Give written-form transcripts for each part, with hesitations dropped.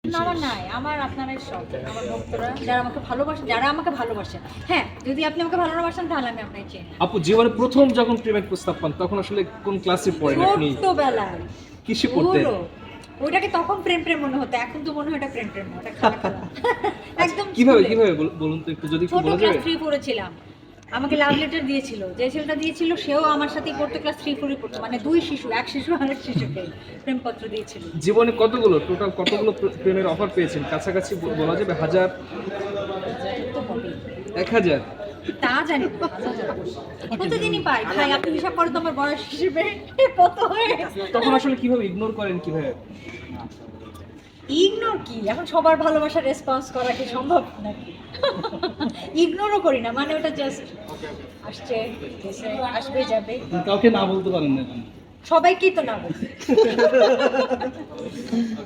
না, আমার নাই। আমার আপনারাই সব। আমার ভক্তরা যারা আমাকে ভালোবাসেন। হ্যাঁ, যদি আপনি আমাকে ভালোবাসেন তাহলে আমি আপনাকে চিনি। আপু জীবনে প্রথম যখন প্রেমের প্রস্তাব পান তখন আসলে কোন ক্লাসে পড়েন আপনি? ছোট্টবেলায়। কিসে পড়তেন? পুরো। ওইটাকে তখন প্রেম মনে হতো। এখন তো মনে হয় এটা প্রেম না। ওটা খেলা। একদম কিভাবে স্কুলে। কিভাবে বলুন তো একটু যদি একটু ছোট বলা ক্লাস যাবে? 3 পড়েছিলাম। আমাকে লাভ লেটার দিয়েছিল। যে ছেলেটা দিয়েছিল সেও আমার সাথেই পড়তো, ক্লাস 3 4 পড়তো। মানে দুই শিশু, এক শিশু আরেক শিশুকে প্রেমপত্র দিয়েছিল। জীবনে টোটাল কতগুলো প্রেমের অফার পেয়েছেন? কাছাকাছি বলা যাবে 1000? তো হবেই। 1000? তা জানি না। প্রতিদিনই পাই। ভাই আপনি হিসাব করেন তো আমার বয়স হিসেবে কত হয়ে গেছে। তখন আসলে কিভাবে ইগনোর করেন কিভাবে? ইগনোর কি? এখন সবার ভালোবাসার রেসপন্স করা কি সম্ভব নাকি? ইগনোরও করি না, মানে ওটা জাস্ট আসছে, গেছে, আসবে যাবে। কাউকে না বলতে পারেন না কেন? সবাইকেই তো না বলি।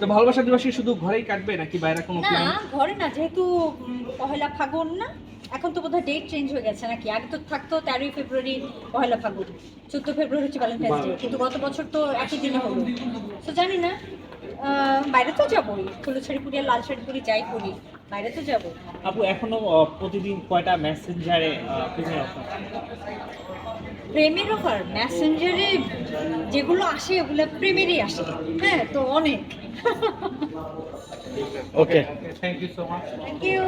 তো ভালোবাসা দিবস কি শুধু ঘরেই কাটবে নাকি বাইরে কোনো না, প্ল্যান? ঘরে না, যেহেতু পহেলা ফাগুন না, এখন তো বোধহয় ডেট চেঞ্জ হয়ে গেছে নাকি? আগে তো থাকতো 13ই ফেব্রুয়ারি পহেলা ফাগুন, 14 ফেব্রুয়ারি হচ্ছে ভ্যালেন্টাইন্স ডে, কিন্তু গত বছর তো একই দিনে হলো। তো জানি না, বাইরে তো যাবোই, হলুদ শাড়ি পরি আর লাল শাড়ি পরি, যাই পরি, বাইরে তো যাবো। আপু এখনো প্রতিদিন কয়টা মেসেঞ্জারে প্রেমের অফার? প্রেমের অফার মেসেঞ্জারে যেগুলো আসে ওগুলো প্রেমেরই আসে। হ্যাঁ, তো অনেক। Okay, thank you so much. Thank you.